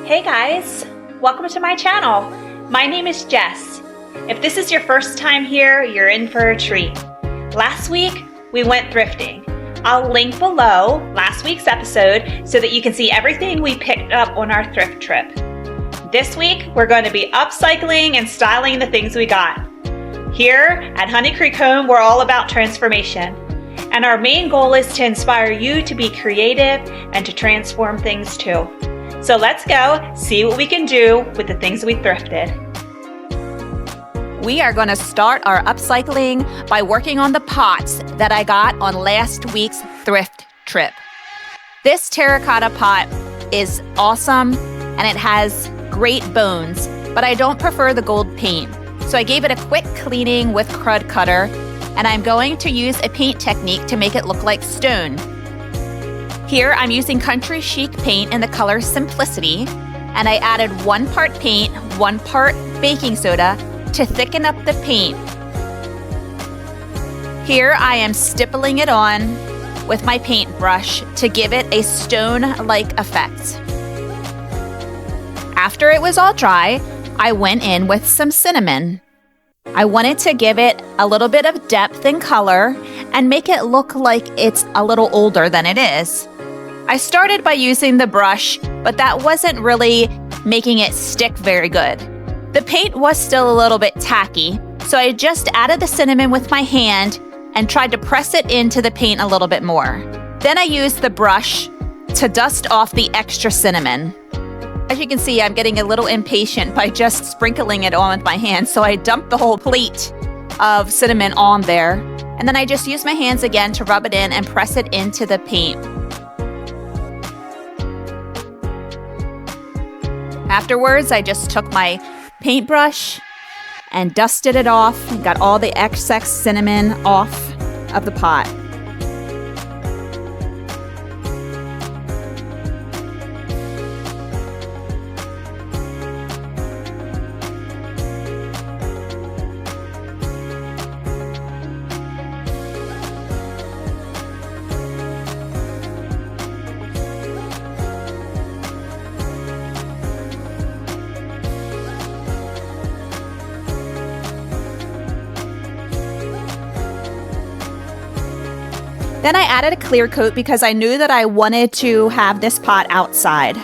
Hey guys, welcome to my channel. My name is Jess. If this is your first time here, you're in for a treat. Last week, we went thrifting. I'll link below last week's episode so that you can see everything we picked up on our thrift trip. This week, we're going to be upcycling and styling the things we got. Here at Honey Creek Home, we're all about transformation. And our main goal is to inspire you to be creative and to transform things too. So let's go see what we can do with the things we thrifted. We are going to start our upcycling by working on the pots that I got on last week's thrift trip. This terracotta pot is awesome and it has great bones, but I don't prefer the gold paint. So I gave it a quick cleaning with crud cutter, and I'm going to use a paint technique to make it look like stone. Here I'm using Country Chic paint in the color Simplicity, and I added 1 part paint, 1 part baking soda to thicken up the paint. Here I am stippling it on with my paintbrush to give it a stone-like effect. After it was all dry, I went in with some cinnamon. I wanted to give it a little bit of depth and color and make it look like it's a little older than it is. I started by using the brush, but that wasn't really making it stick very good. The paint was still a little bit tacky, so I just added the cinnamon with my hand and tried to press it into the paint a little bit more. Then I used the brush to dust off the extra cinnamon. As you can see, I'm getting a little impatient by just sprinkling it on with my hands, so I dumped the whole plate of cinnamon on there, and then I just used my hands again to rub it in and press it into the paint. Afterwards, I just took my paintbrush and dusted it off and got all the excess cinnamon off of the pot. Then I added a clear coat because I knew that I wanted to have this pot outside.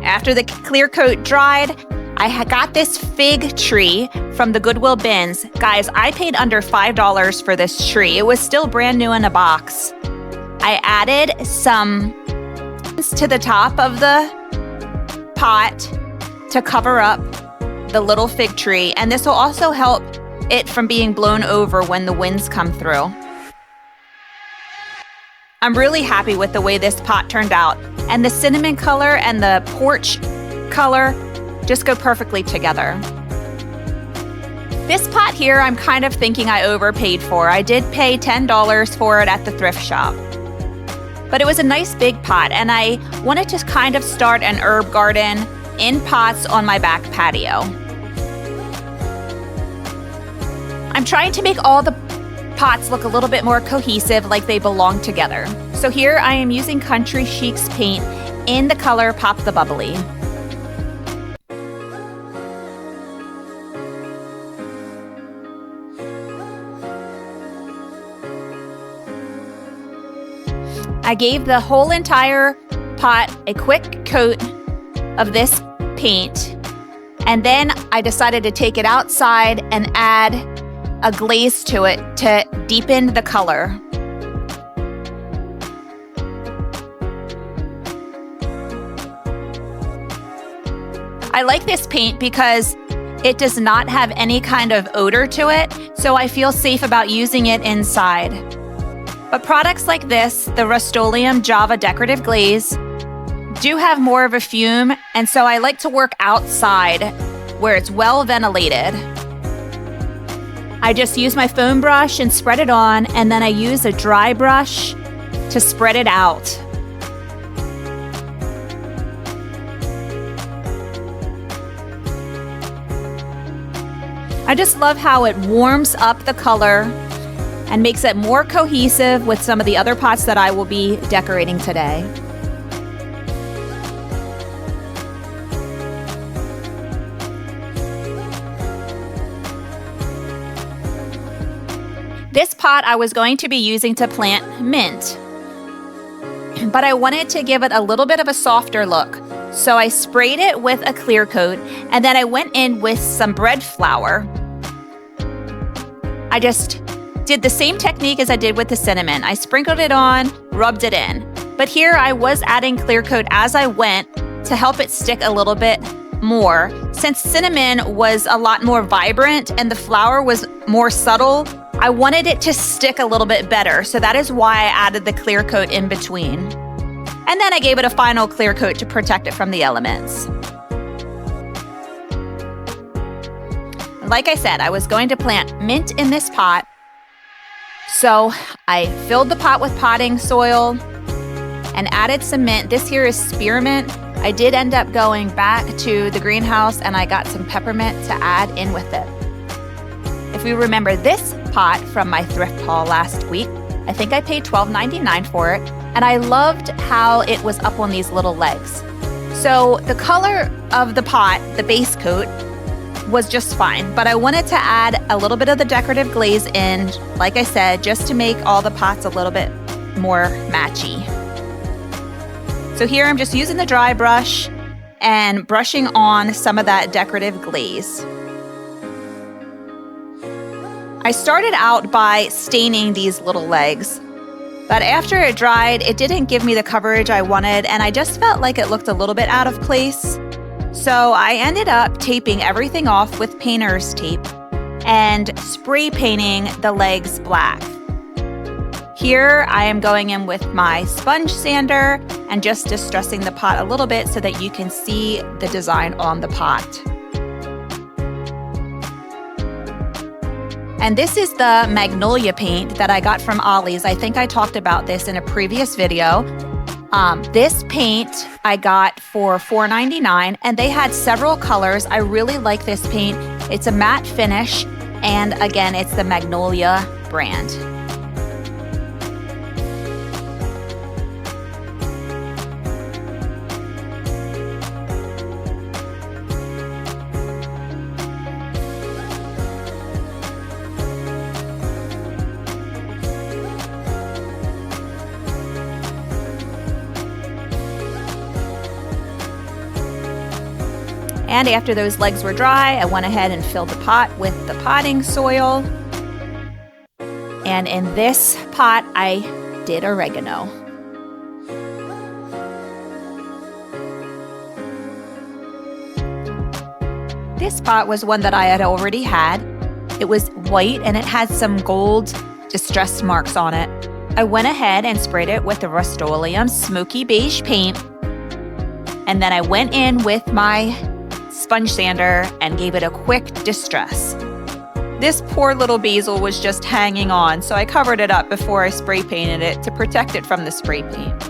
After the clear coat dried, I got this fig tree from the Goodwill bins. Guys, I paid under $5 for this tree. It was still brand new in a box. I added some to the top of the pot to cover up the little fig tree, and this will also help it from being blown over when the winds come through. I'm really happy with the way this pot turned out, and the cinnamon color and the porch color just go perfectly together. This pot here, I'm kind of thinking I overpaid for. I did pay $10 for it at the thrift shop. But it was a nice big pot, and I wanted to kind of start an herb garden in pots on my back patio. I'm trying to make all the pots look a little bit more cohesive, like they belong together. So here I am using Country Chic's paint in the color Pop the Bubbly. I gave the whole entire pot a quick coat of this paint, and then I decided to take it outside and add a glaze to it to deepen the color. I like this paint because it does not have any kind of odor to it, so I feel safe about using it inside. But products like this, the Rust-Oleum Java Decorative Glaze, do have more of a fume, and so I like to work outside where it's well ventilated. I just use my foam brush and spread it on, and then I use a dry brush to spread it out. I just love how it warms up the color and makes it more cohesive with some of the other pots that I will be decorating today. This pot I was going to be using to plant mint, but I wanted to give it a little bit of a softer look. So I sprayed it with a clear coat, and then I went in with some bread flour. I just did the same technique as I did with the cinnamon. I sprinkled it on, rubbed it in. But here I was adding clear coat as I went to help it stick a little bit more. Since cinnamon was a lot more vibrant and the flour was more subtle, I wanted it to stick a little bit better. So that is why I added the clear coat in between. And then I gave it a final clear coat to protect it from the elements. Like I said, I was going to plant mint in this pot. So I filled the pot with potting soil and added some mint. This here is spearmint. I did end up going back to the greenhouse and I got some peppermint to add in with it. If you remember this pot from my thrift haul last week, I think I paid $12.99 for it. And I loved how it was up on these little legs. So the color of the pot, the base coat, was just fine, but I wanted to add a little bit of the decorative glaze in, like I said, just to make all the pots a little bit more matchy. So here I'm just using the dry brush and brushing on some of that decorative glaze. I started out by staining these little legs, but after it dried, it didn't give me the coverage I wanted, and I just felt like it looked a little bit out of place. So I ended up taping everything off with painter's tape and spray painting the legs black. Here I am going in with my sponge sander and just distressing the pot a little bit so that you can see the design on the pot. And this is the magnolia paint that I got from Ollie's. I think I talked about this in a previous video. This paint I got for $4.99 and they had several colors. I really like this paint. It's a matte finish and again, it's the Magnolia brand. And after those legs were dry, I went ahead and filled the pot with the potting soil. And in this pot, I did oregano. This pot was one that I had already had. It was white and it had some gold distress marks on it. I went ahead and sprayed it with the Rust-Oleum Smoky Beige paint. And then I went in with my sponge sander and gave it a quick distress. This poor little basil was just hanging on, so I covered it up before I spray painted it to protect it from the spray paint.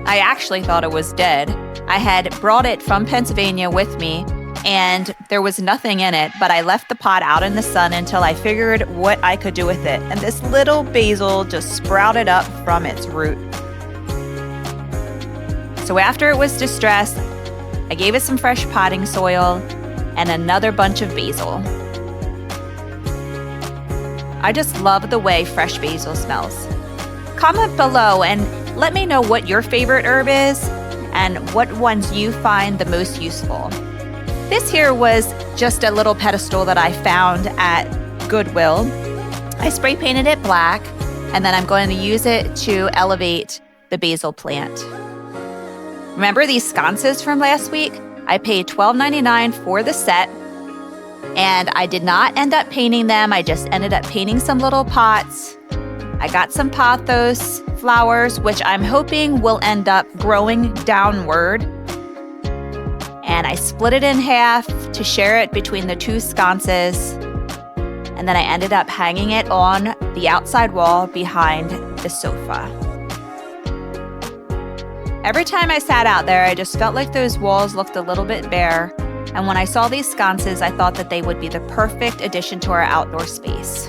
I actually thought it was dead. I had brought it from Pennsylvania with me and there was nothing in it, but I left the pot out in the sun until I figured what I could do with it. And this little basil just sprouted up from its root. So after it was distressed, I gave it some fresh potting soil and another bunch of basil. I just love the way fresh basil smells. Comment below and let me know what your favorite herb is and what ones you find the most useful. This here was just a little pedestal that I found at Goodwill. I spray painted it black and then I'm going to use it to elevate the basil plant. Remember these sconces from last week? I paid $12.99 for the set and I did not end up painting them. I just ended up painting some little pots. I got some pothos flowers, which I'm hoping will end up growing downward. And I split it in half to share it between the two sconces. And then I ended up hanging it on the outside wall behind the sofa. Every time I sat out there, I just felt like those walls looked a little bit bare, And when I saw these sconces, I thought that they would be the perfect addition to our outdoor space.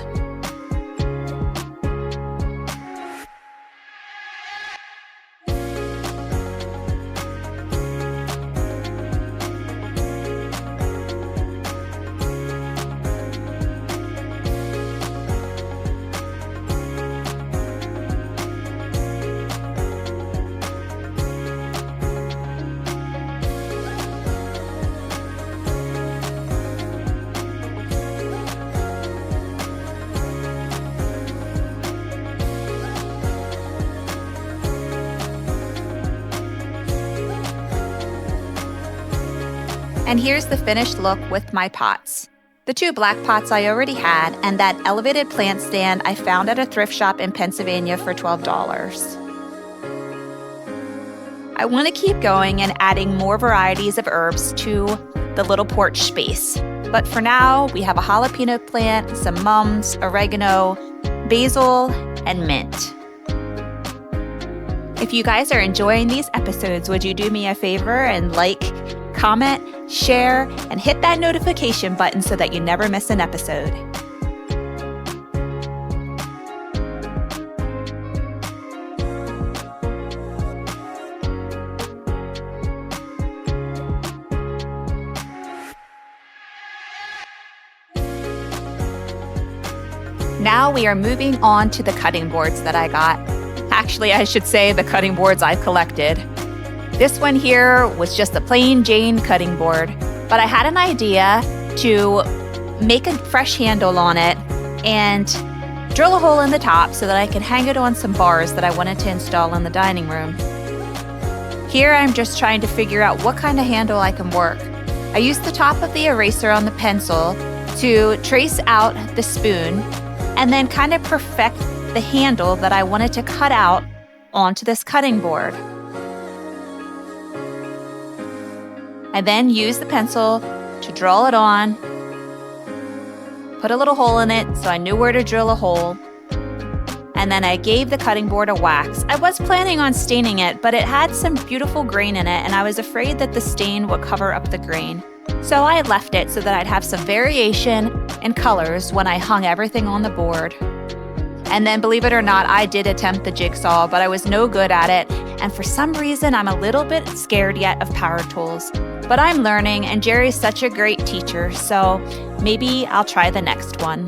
And here's the finished look with my pots. The 2 black pots I already had, and that elevated plant stand I found at a thrift shop in Pennsylvania for $12. I want to keep going and adding more varieties of herbs to the little porch space. But for now, we have a jalapeno plant, some mums, oregano, basil, and mint. If you guys are enjoying these episodes, would you do me a favor and like, comment, share, and hit that notification button so that you never miss an episode. Now we are moving on to the cutting boards that I got. Actually, I should say the cutting boards I collected. This one here was just a plain Jane cutting board, but I had an idea to make a fresh handle on it and drill a hole in the top so that I could hang it on some bars that I wanted to install in the dining room. Here I'm just trying to figure out what kind of handle I can work. I used the top of the eraser on the pencil to trace out the spoon and then kind of perfect the handle that I wanted to cut out onto this cutting board. I then used the pencil to draw it on, put a little hole in it so I knew where to drill a hole, and then I gave the cutting board a wax. I was planning on staining it, but it had some beautiful grain in it, and I was afraid that the stain would cover up the grain. So I left it so that I'd have some variation in colors when I hung everything on the board. And then, believe it or not, I did attempt the jigsaw, but I was no good at it, and for some reason, I'm a little bit scared yet of power tools. But I'm learning, and Jerry's such a great teacher, so maybe I'll try the next one.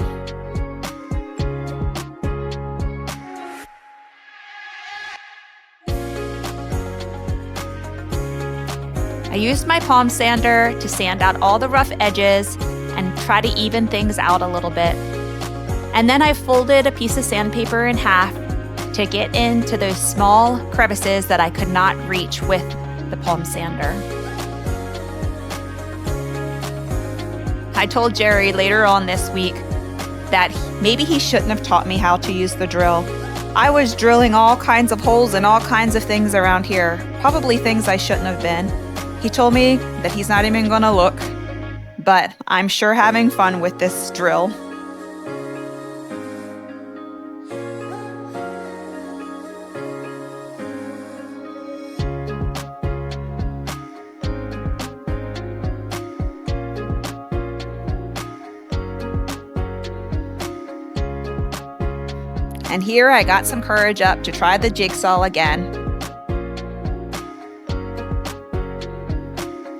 I used my palm sander to sand out all the rough edges and try to even things out a little bit. And then I folded a piece of sandpaper in half to get into those small crevices that I could not reach with the palm sander. I told Jerry later on this week that maybe he shouldn't have taught me how to use the drill. I was drilling all kinds of holes and all kinds of things around here, probably things I shouldn't have been. He told me that he's not even gonna look, but I'm sure having fun with this drill. And here I got some courage up to try the jigsaw again.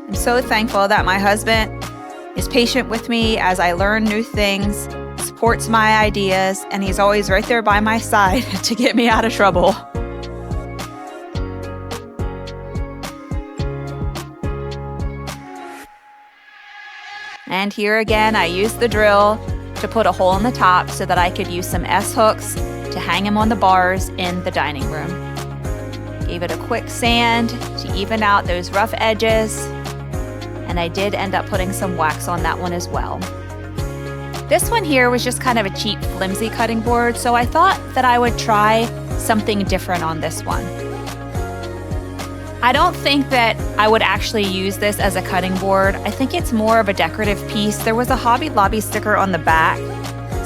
I'm so thankful that my husband is patient with me as I learn new things, supports my ideas, and he's always right there by my side to get me out of trouble. And here again, I used the drill to put a hole in the top so that I could use some S-hooks to hang them on the bars in the dining room. Gave it a quick sand to even out those rough edges, and I did end up putting some wax on that one as well. This one here was just kind of a cheap, flimsy cutting board, so I thought that I would try something different on this one. I don't think that I would actually use this as a cutting board. I think it's more of a decorative piece. There was a Hobby Lobby sticker on the back,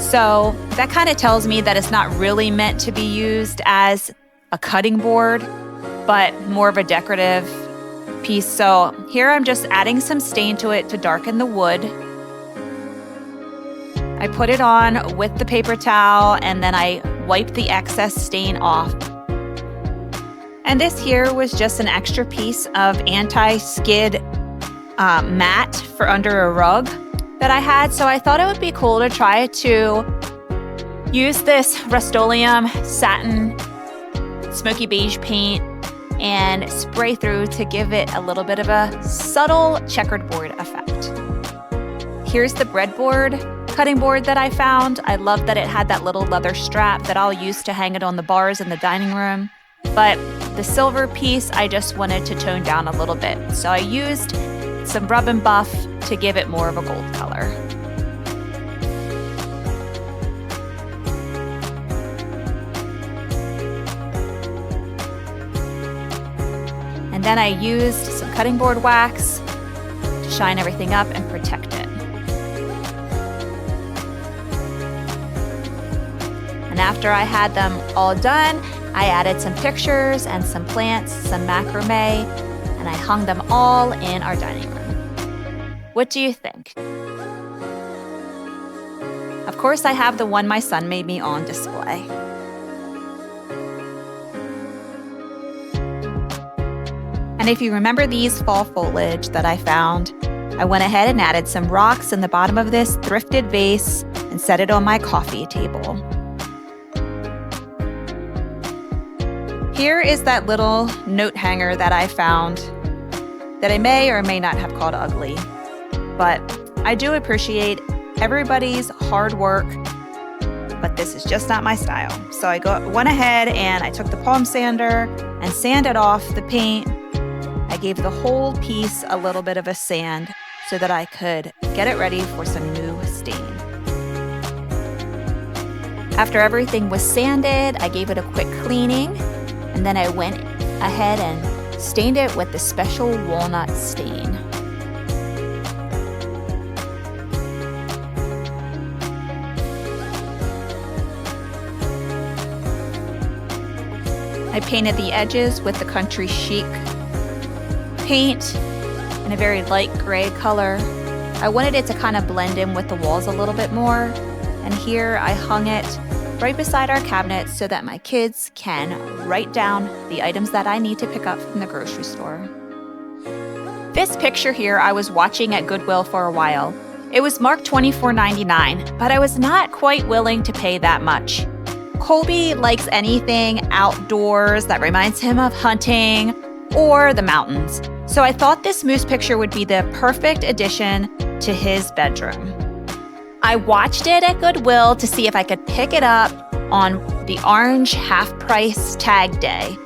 so that kind of tells me that it's not really meant to be used as a cutting board, but more of a decorative piece. So here I'm just adding some stain to it to darken the wood. I put it on with the paper towel and then I wipe the excess stain off. And this here was just an extra piece of anti-skid mat for under a rug that I had. So I thought it would be cool to try to use this Rust-Oleum satin smoky beige paint and spray through to give it a little bit of a subtle checkered board effect. Here's the breadboard cutting board that I found. I love that it had that little leather strap that I'll use to hang it on the bars in the dining room. But the silver piece, I just wanted to tone down a little bit. So I used some rub and buff to give it more of a gold color. And then I used some cutting board wax to shine everything up and protect it. And after I had them all done, I added some pictures and some plants, some macrame, and I hung them all in our dining room. What do you think? Of course, I have the one my son made me on display. And if you remember these fall foliage that I found, I went ahead and added some rocks in the bottom of this thrifted vase and set it on my coffee table. Here is that little note hanger that I found that I may or may not have called ugly, but I do appreciate everybody's hard work, but this is just not my style. So I went ahead and I took the palm sander and sanded off the paint. I gave the whole piece a little bit of a sand so that I could get it ready for some new stain. After everything was sanded, I gave it a quick cleaning. And then I went ahead and stained it with the special walnut stain. I painted the edges with the country chic paint in a very light gray color. I wanted it to kind of blend in with the walls a little bit more. And here I hung it right beside our cabinet so that my kids can write down the items that I need to pick up from the grocery store. This picture here I was watching at Goodwill for a while. It was marked $24.99, but I was not quite willing to pay that much. Colby likes anything outdoors that reminds him of hunting or the mountains. So I thought this moose picture would be the perfect addition to his bedroom. I watched it at Goodwill to see if I could pick it up on the orange half-price tag day.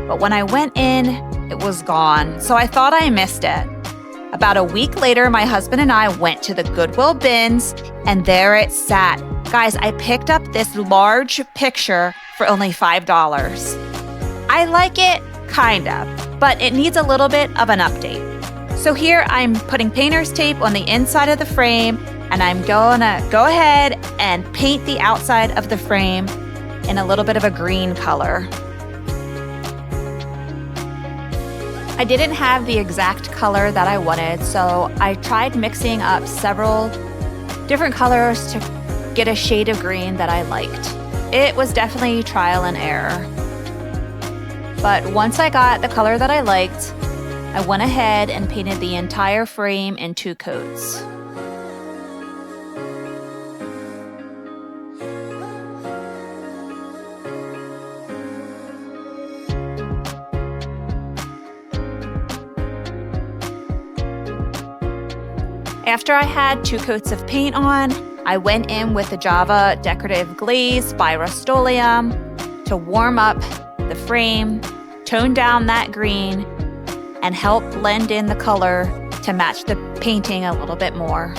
But when I went in, it was gone, so I thought I missed it. About a week later, my husband and I went to the Goodwill bins, and there it sat. Guys, I picked up this large picture for only $5. I like it, kind of, but it needs a little bit of an update. So here I'm putting painter's tape on the inside of the frame, and I'm gonna go ahead and paint the outside of the frame in a little bit of a green color. I didn't have the exact color that I wanted, so I tried mixing up several different colors to get a shade of green that I liked. It was definitely trial and error. But once I got the color that I liked, I went ahead and painted the entire frame in 2 coats. After I had 2 coats of paint on, I went in with the Java Decorative Glaze by Rust-Oleum to warm up the frame, tone down that green, and help blend in the color to match the painting a little bit more.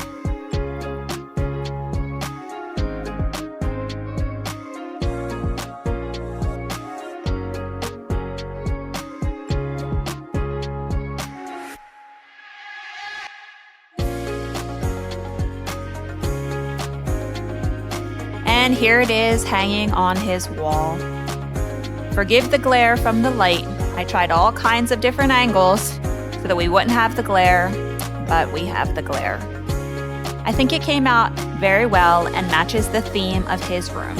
And here it is hanging on his wall. Forgive the glare from the light. I tried all kinds of different angles so that we wouldn't have the glare, but we have the glare. I think it came out very well and matches the theme of his room.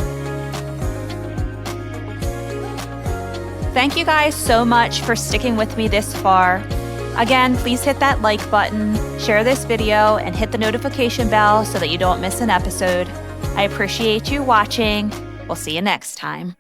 Thank you guys so much for sticking with me this far. Again, please hit that like button, share this video, and hit the notification bell so that you don't miss an episode. I appreciate you watching. We'll see you next time.